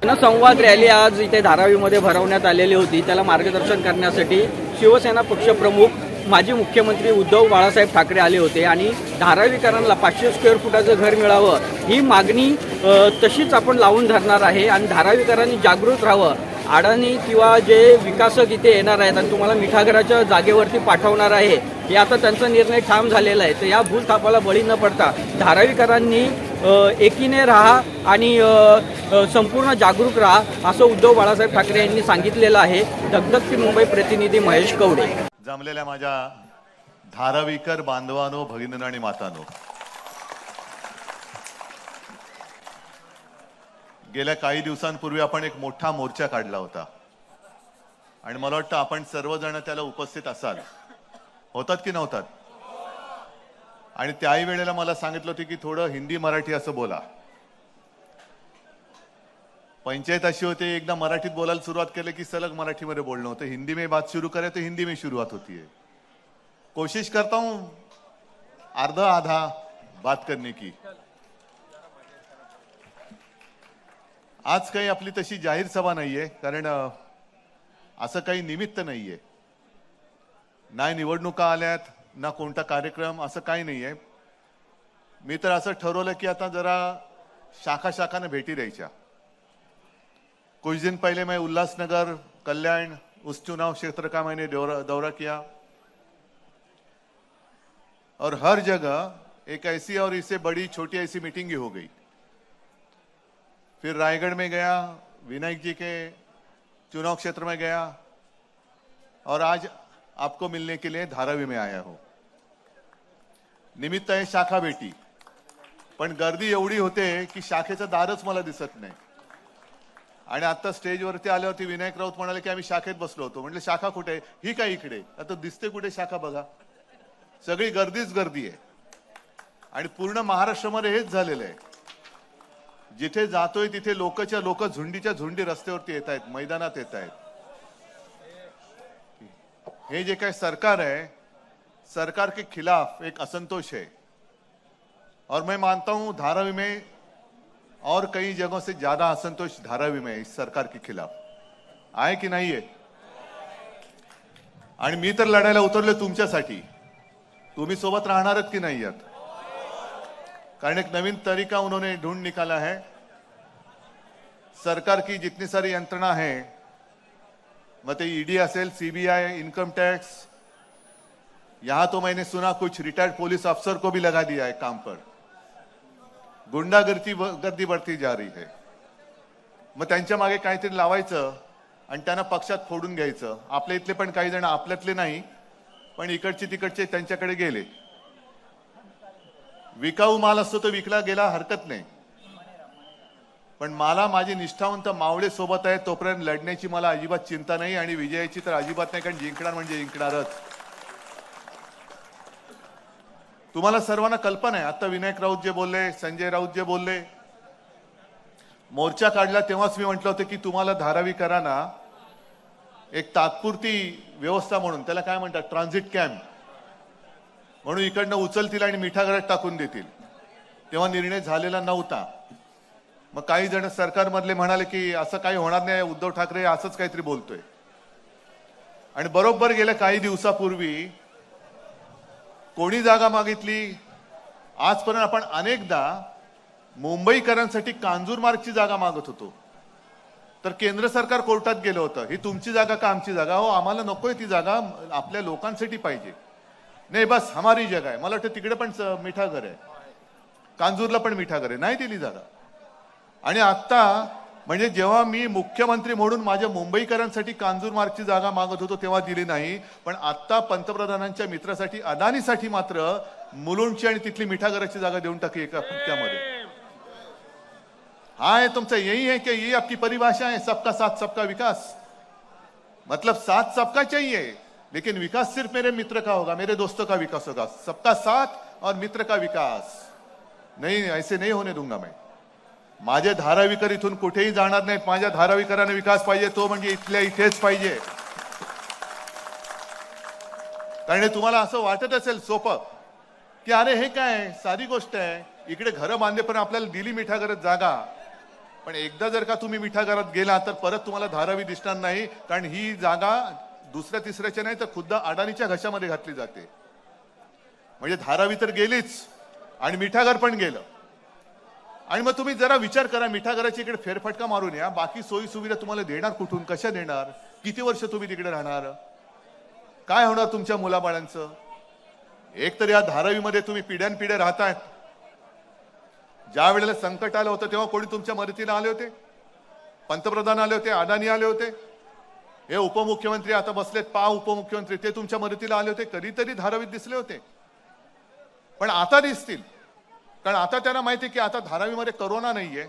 जनसंवाद रॅली आज इथे धारावीमध्ये भरवण्यात आलेली होती। त्याला मार्गदर्शन करण्यासाठी शिवसेना पक्षप्रमुख माजी मुख्यमंत्री उद्धव बाळासाहेब ठाकरे आले होते आणि धारावीकरांना 500 स्क्वेअर फुटाचं घर मिळावं ही मागणी तशीच आपण लावून धरणार आहे आणि धारावीकरांनी जागृत राहावं। अडाणी किंवा जे विकासक इथे येणार आहेत आणि तुम्हाला मिठागराच्या जागेवरती पाठवणार आहे हे आता त्यांचा निर्णय ठाम झालेला आहे। तर या भूलथापाला बळी न पडता धारावीकरांनी एकीने राहा आणि संपूर्ण जागरूक राहा असं उद्धव बाळासाहेब ठाकरे यांनी सांगितलेलं आहे। धगधगती मुंबई प्रतिनिधी महेश कवडे। जमलेल्या माझ्या धारावीकर बांधवांनो, भगिनींनो आणि मातांनो, गेल्या काही दिवसांपूर्वी आपण एक मोठा मोर्चा काढला होता आणि मला वाटतं आपण सर्वजण त्याला उपस्थित असाल, होतात की नव्हतात? आणि त्याही वेळेला मला सांगितलं होतं की थोडं हिंदी मराठी असं बोला। पंचायत अशी होती, एकदा मराठीत बोलायला सुरुवात केली की सलग मराठीमध्ये बोलणं होतं। हिंदी में बात शुरू करे तो हिंदी में शुरुआत होती है। कोशिश करता हूं आधा आधा बात करने की। आज काही आपली तशी जाहीर सभा नाहीये, कारण असं काही निमित्त नाहीये, ना निवडणुका आल्यात ना कोणता कार्यक्रम, असं काही नाहीये। मी तर असं ठरवलं की आता जरा शाखा शाखाने भेटी द्यायच्या। कुछ दिन पहले मैं उल्लासनगर, कल्याण, उस चुनाव क्षेत्र का मैंने दौरा किया और हर जगह एक ऐसी और इससे बड़ी छोटी ऐसी मीटिंग ही हो गई। फिर रायगढ़ में गया, विनायक जी के चुनाव क्षेत्र में गया और आज आपको मिलने के लिए धारावी में आया हूं। निमित्त आहे शाखा भेटी, पण गर्दी एवढी होते की शाखेचं दारच मला दिसत नाही। आणि आता स्टेजवरती आल्यावरती विनायक राऊत म्हणाले की आम्ही शाखेत बसलो होतो। म्हटलं शाखा कुठे? ही काय इकडे? आता दिसते कुठे शाखा? बघा, सगळी गर्दीच गर्दी आहे आणि पूर्ण महाराष्ट्रामध्ये हेच झालेलं आहे। जिथे जातोय तिथे लोकच्या लोक झुंडीच्या झुंडी रस्त्यावरती येत आहेत, मैदानात येत आहेत। हे जे काय सरकार है, सरकार के खिलाफ एक असंतोष है और मैं मानता हूं धारावी में और कई जगहों से ज्यादा असंतोष धारावी में इस सरकार के खिलाफ आहे की नहीं है। आणि मी तर लढायला उतरले तुमच्यासाठी। तुम्ही सोबत राहणारच की नाही आहात? कारण एक नवीन तरीका उन्होंने ढूंढ निकाला है। सरकार की जितनी सारी यंत्रणा है, मत ईडी असेल, सीबीआई, इनकम टैक्स, यहां तो मैंने सुना कुछ रिटायर्ड पुलिस अफसर को भी लगा दिया है काम पर। गुंडागर्दी बढ़ती जा रही है। मग त्यांच्या मागे काहीतरी लावायचं आणि त्यांना पक्षात फोडून घ्यायचं। आपल्या इथले पण काही जण आपल्यातले नाही पण इकडचे तिकडचे त्यांच्याकडे गेले। विकाऊ माल असतो तो विकला गेला, हरकत नाही, पण मला माझी निष्ठावंत मावळे सोबत आहे तोपर्यंत लढण्याची मला अजिबात चिंता नाही आणि विजयाची तर अजिबात नाही, कारण जिंकणार म्हणजे जिंकणारच। तुम्हाला सर्वांना कल्पना आहे, आता विनायक राऊत जे बोलले, संजय राऊत जे बोलले, मोर्चा काढला तेव्हाच मी म्हटलं होतं की तुम्हाला धारावीकरांना एक तात्पुरती व्यवस्था म्हणून, त्याला काय म्हणतात, ट्रान्झिट कॅम्प म्हणून इकडनं उचलतील आणि मिठागरात टाकून देतील। तेव्हा निर्णय झालेला नव्हता। मग काही जण सरकारमधले म्हणाले की असं काही होणार नाही, उद्धव ठाकरे असंच काहीतरी बोलतोय। आणि बरोबर गेल्या काही दिवसापूर्वी कोणी जागा मागितली? आजपर्यंत आपण अनेकदा मुंबईकरांसाठी कांजूरमार्गची जागा मागत होतो, तर केंद्र सरकार कोर्टात गेलं होतं, ही तुमची जागा का आमची जागा? हो, आम्हाला नकोय ती जागा, आपल्या लोकांसाठी पाहिजे। नाही, बस हमारी जगह आहे। मला वाटतं तिकडे पण मिठागर आहे, कांजूरला पण मिठागर आहे, नाही दिली जागा। आणि आता म्हणजे जेव्हा मी मुख्यमंत्री म्हणून माझ्या मुंबईकरांसाठी कांजूरमार्गची जागा मागत होतो तेव्हा दिली नाही, पण आता पंतप्रधानांच्या मित्रासाठी अदानीसाठी मात्र मुलुंडची आणि तिथली मिठागराची जागा देऊन टाकली एका फटक्यामध्ये। हाँ, तुमचा यही है कि ये आपकी परिभाषा है सबका साथ सबका विकास? मतलब साथ सबका चाहिए, लेकिन विकास सिर्फ मेरे मित्र का होगा, मेरे दोस्तों का विकास होगा। सबका साथ और मित्र का विकास नहीं, ऐसे नहीं होने दूंगा मैं। माझे धारावीकर इथून कुठेही जाणार नाहीत। माझ्या धारावीकरांना विकास पाहिजे तो म्हणजे इथल्या इथेच पाहिजे। कारण तुम्हाला असं वाटत असेल सोपं की अरे हे काय साधी गोष्ट आहे, इकडे घरं बांधले पण आपल्याला दिली मिठागरात जागा, पण एकदा जर का तुम्ही मिठागरात गेला तर परत तुम्हाला धारावी दिसणार नाही, कारण ही जागा दुसऱ्या तिसऱ्याच्या नाही तर खुद्द अडाणीच्या घशामध्ये घातली जाते. म्हणजे धारावी तर गेलीच आणि मिठागर पण गेलं. आणि मग तुम्ही जरा विचार करा, मिठागराची इकडे फेरफटका मारून या, बाकी सोयी सुविधा तुम्हाला देणार कुठून, कशा देणार, किती वर्ष तुम्ही तिकडे राहणार, काय होणार तुमच्या मुलाबाळांचं. एक तर या धारावीमध्ये तुम्ही पिढ्यानपिढ्या राहतायत. ज्या वेळेला संकट आलं होतं तेव्हा कोणी तुमच्या मदतीला आले होते? पंतप्रधान आले होते, अदानी आले होते, हे उपमुख्यमंत्री आता बसलेत उपमुख्यमंत्री, ते तुमच्या मदतीला आले होते? कधीतरी धारावीत दिसले होते? पण आता दिसतील, कारण आता त्यांना माहिती की आता धारावीमध्ये करोना नाहीये.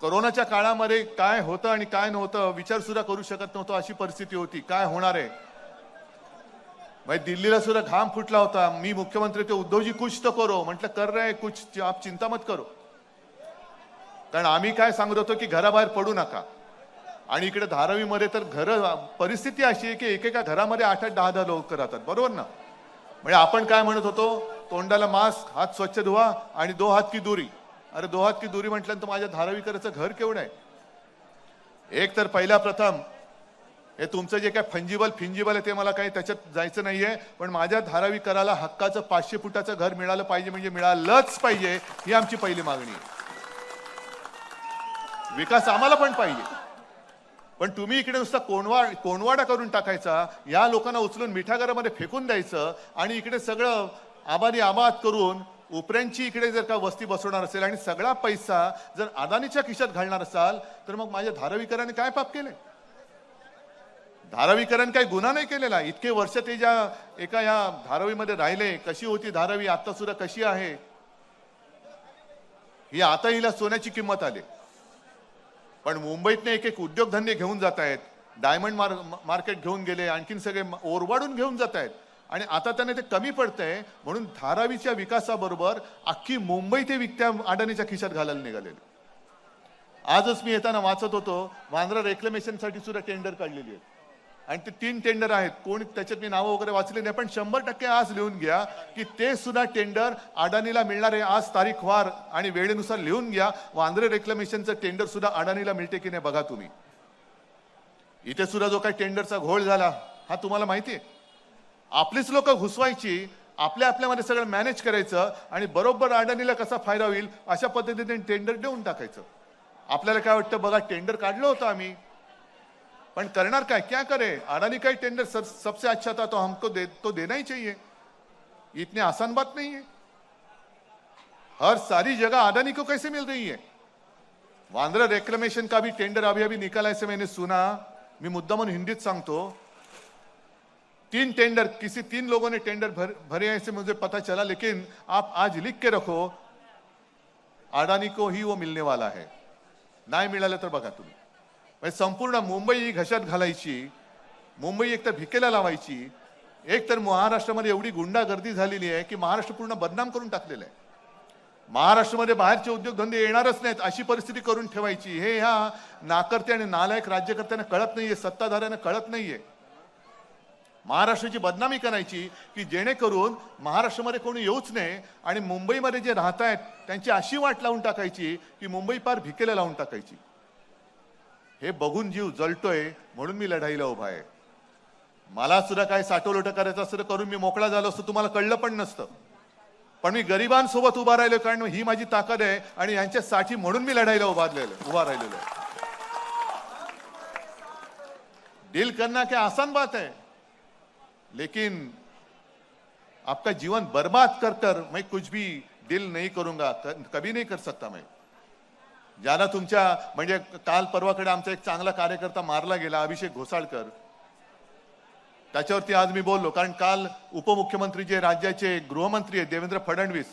करोनाच्या काळामध्ये काय होतं आणि काय नव्हतं विचार सुद्धा करू शकत नव्हतं, अशी परिस्थिती होती. काय होणार आहे, भाई दिल्लीला सुद्धा घाम फुटला होता. मी मुख्यमंत्री ते उद्धवजी कुछ तो करो, म्हटलं कर रहे कुछ, आप चिंता मत करो. कारण आम्ही काय सांगत होतो की घराबाहेर पडू नका. आणि इकडे धारावीमध्ये तर परिस्थिती अशी आहे की एकेका घरामध्ये 8-8, 10-10 लोक राहतात, बरोबर ना. म्हणजे आपण काय म्हणत होतो, तोंडाला मास्क, हात स्वच्छ धुवा आणि 2 हात की दूरी. अरे 2 हात की दूरी म्हटल्यानंतर माझ्या धारावीकरांचं घर केवढं आहे. एक तर पहिला प्रथम हे तुमचं जे काय फिंजिबल आहे ते मला काही त्याच्यात जायचं नाहीये, पण माझ्या धारावीकराला हक्काचं 500 फुटाचं घर मिळालं पाहिजे, म्हणजे मिळालंच पाहिजे, ही आमची पहिली मागणी आहे. विकास आम्हाला पण पाहिजे, पण तुम्ही इकडे नुसता कोणवाडा करून टाकायचा, या लोकांना उचलून मिठागरामध्ये फेकून द्यायचं आणि इकडे सगळं आबाद करून उपऱ्यांची इकडे जर का वस्ती बसवणार असेल आणि सगळा पैसा जर अदानीच्या खिशात घालणार असाल तर मग माझ्या धारावीकरांनी काय पाप केले? धारावीकरांनी काही गुन्हा नाही केलेला. इतके वर्ष ते ज्या एका या धारावीमध्ये राहिले, कशी होती धारावी, आता सुद्धा कशी आहे, ही आता हिला सोन्याची किंमत आली. पण मुंबईतने एक उद्योगधंदे घेऊन जात आहेत, डायमंड मार्केट घेऊन गेले, आणखीन सगळे ओरवाडून घेऊन जात आहेत, आणि आता त्यांना ते कमी पडतंय म्हणून धारावीच्या विकासाबरोबर अख्खी मुंबई ते विकत्या अडाणीच्या खिशात घालायला निघालेले. आजच मी येताना वाचत होतो, वांद्रा रेक्लेमेशनसाठी सुद्धा टेंडर काढलेली आहेत आणि ते 3 टेंडर आहेत. कोणी त्याच्यात मी नावं वगैरे वाचले नाही, पण 100% आज लिहून घ्या की ते सुद्धा टेंडर अडाणीला मिळणार आहे. आज तारीखवार आणि वेळेनुसार लिहून घ्या. वांद्रे रेक्लेमेशनचं टेंडर सुद्धा अडाणीला मिळते की नाही बघा तुम्ही. इथे सुद्धा जो काही टेंडरचा घोळ झाला हा तुम्हाला माहिती आहे. आपलीच लोक घुसवायची, आपल्यामध्ये सगळं मॅनेज करायचं आणि बरोबर अडाणीला कसा फायदा होईल अशा पद्धतीने टेंडर देऊन टाकायचं. आपल्याला काय वाटतं, बघा टेंडर काढलं होतं आम्ही, पण करणार काय, क्या करे. अडानी का टेंडर सबसे अच्छा था तो हमको तो देना ही चाहिए. इतनी आसान बात नहीं है. हर सारी जगह अडानी को कैसे मिल रही है. वांद्रा रेक्लेमेशन का भी टेंडर अभी निकाला ऐसे मैंने सुना. मी मुद्दामून हिंदीत सांगतो. 3 टेंडर, किसी 3 लोगों ने टेंडर भरे ऐसे मुझे पता चला, लेकिन आप आज लिख के रखो अडानी को ही वो मिलने वाला है. नाही मिळालं तर बघा तुम्ही, संपूर्ण मुंबई घशात घालायची, मुंबई एक तर भिकेला लावायची. एक तर महाराष्ट्रामध्ये एवढी गुंडागर्दी झालेली आहे की महाराष्ट्र पूर्ण बदनाम करून टाकलेलं आहे. महाराष्ट्रामध्ये बाहेरचे उद्योगधंदे येणारच नाहीत अशी परिस्थिती करून ठेवायची. हे ह्या नाकर्ते आणि नालायक राज्यकर्त्यांना कळत नाहीये, सत्ताधाऱ्यांना कळत नाहीये. महाराष्ट्राची बदनामी करायची की जेणेकरून महाराष्ट्रामध्ये कोणी येऊच नये आणि मुंबईमध्ये जे राहत आहेत त्यांची अशी वाट लावून टाकायची की मुंबई पार भिकेला लावून टाकायची. हे बघून जीव जळतोय म्हणून मी लढाईला उभा आहे. मला सुद्धा काय साठवलोट करायचं असतं करून मी मोकळा झालो असतो, तुम्हाला कळलं पण नसतं. पण मी गरिबांसोबत उभा राहिलो कारण ही माझी ताकद आहे आणि यांच्यासाठी म्हणून मी लढाईला उभा राहिलेलो आहे. डील करना क्या आसान बात है, लेकिन आपका जीवन बर्बाद कर मैं कुछ भी डील नहीं करूंगा, कभी नहीं कर सकता मैं. ज्याला तुमच्या म्हणजे काल परवाकडे आमचा एक चांगला कार्यकर्ता मारला गेला, अभिषेक घोसाळकर, त्याच्यावरती आज मी बोललो. कारण काल उपमुख्यमंत्री जे राज्याचे गृहमंत्री आहेत देवेंद्र फडणवीस,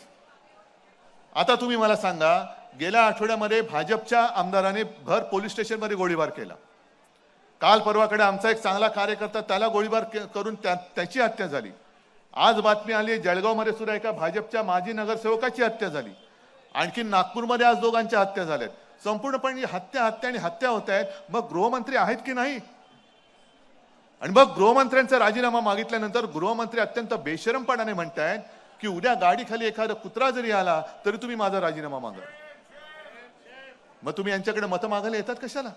आता तुम्ही मला सांगा, गेल्या आठवड्यामध्ये भाजपच्या आमदाराने भर पोलीस स्टेशनमध्ये गोळीबार केला. काल परवाकडे आमचा एक चांगला कार्यकर्ता, त्याला गोळीबार करून त्याची हत्या झाली. आज बातमी आली जळगावमध्ये सुद्धा एका भाजपच्या माजी नगरसेवकाची हत्या झाली. आणखी नागपूरमध्ये आज दोघांच्या हत्या झाल्यात. संपूर्णपणे हत्या होत आहेत. मग गृहमंत्री आहेत की नाही. आणि मग गृहमंत्र्यांचा राजीनामा मागितल्यानंतर गृहमंत्री अत्यंत बेशरमपणाने म्हणतायत की उद्या गाडीखाली एखादा कुत्रा जरी आला तरी तुम्ही माझा राजीनामा मागा. मग तुम्ही यांच्याकडे मतं मागायला येतात कशाला?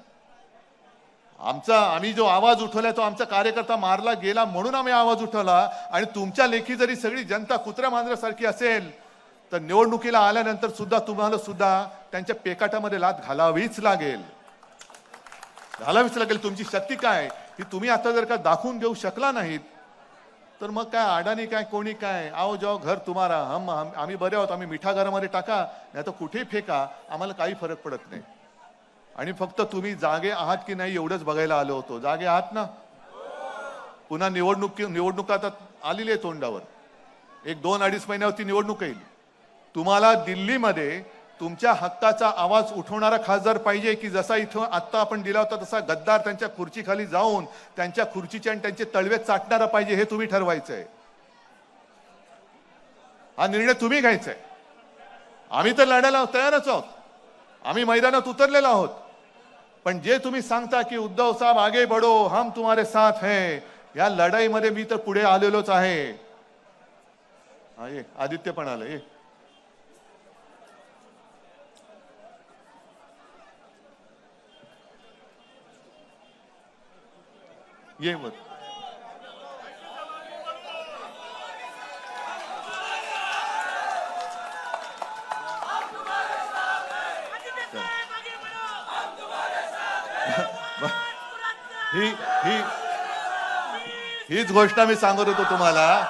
आम्ही जो आवाज उठवलाय तो आमचा कार्यकर्ता मारला गेला म्हणून आम्ही आवाज उठवला. आणि तुमच्या लेखी जरी सगळी जनता कुत्र्या मांजरासारखी असेल तर निवडणुकीला आल्यानंतर सुद्धा तुम्हाला सुद्धा त्यांच्या पेकाटामध्ये लाथ घालावीच लागेल. तुमची शक्ती काय ही तुम्ही आता जर का दाखवून देऊ शकला नाहीत तर मग काय अडाणी काय कोणी काय, आओ जाओ घर तुम्हारा, आम्ही बरे आहोत, आम्ही मिठा घरामध्ये टाका नाही तर कुठेही फेका, आम्हाला काही फरक पडत नाही. आणि फक्त तुम्ही जागे आहात की नाही एवढंच बघायला आलो होतो. जागे आहात ना? पुन्हा निवडणुका आता आलेली आहे तोंडावर. 1-2-2.5 महिन्यावरती निवडणूक येईल. तुम्हाला दिल्लीमध्ये तुमच्या हक्काचा आवाज उठवणारा खासदार पाहिजे की जसा इथं आत्ता आपण दिला होता तसा गद्दार त्यांच्या खुर्चीखाली जाऊन त्यांच्या खुर्चीचे आणि त्यांचे तळवे चाटणारा पाहिजे, हे तुम्ही ठरवायचंय. हा निर्णय तुम्ही घ्यायचाय. आम्ही तर लढायला तयारच आहोत, आम्ही मैदानात उतरलेलो आहोत. पण जे तुम्ही सांगता की उद्धव साहेब आगे बढ़ो, हम तुम्हारे साथ हैं, या लढाईमध्ये मी तर पुढे आलेलोच आहे. हा ये आदित्य पण आलं, ये मत. हीच गोष्ट मी सांगत होतो तुम्हाला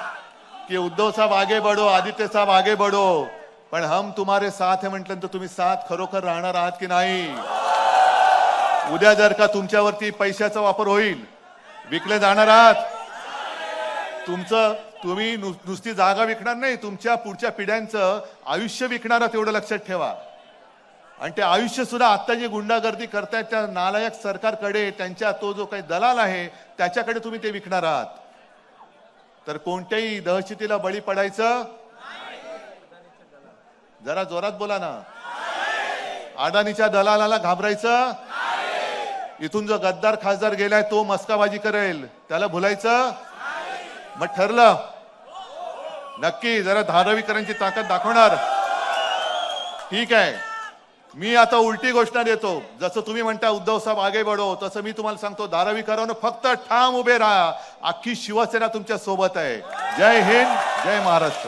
की उद्धव साहेब आगे बढ़ो, आदित्य साहेब आगे बढ़ो, पण हम तुम्हारे साथ है म्हटल्यानंतर तुम्ही साथ खरोखर राहणार आहात की नाही? उद्या जर का तुमच्यावरती पैशाचा वापर होईल, विकले जाणार आहात. तुम्ही नुसती जागा विकणार नाही, तुमच्या पुढच्या पिढ्यांचं आयुष्य विकणार आहात, एवढं लक्षात ठेवा. आणि ते आयुष्य सुद्धा आता जी गुंडागर्दी करतायत त्या नालायक सरकारकडे, त्यांच्या तो जो काही दलाल आहे त्याच्याकडे तुम्ही ते विकणार आहात. तर कोणत्याही दहशतीला बळी पडायचं? जरा जोरात बोला ना. अडाणीच्या दलालाला घाबरायचं? इथून जो गद्दार खासदार गेलाय तो मस्काबाजी करेल, त्याला भुलायचं? मग ठरलं नक्की जरा धारावीकरांची ताकद दाखवणार. ठीक आहे, मी आता उलटी घोषणा देतो. जसं तुम्ही म्हणता उद्धव साहेब आगे बढ़ो, तसं मी तुम्हाला सांगतो धारावीकरांनो फक्त ठाम उभे राहा. अख्खी शिवसेना तुमच्या सोबत आहे. जय हिंद, जय महाराष्ट्र.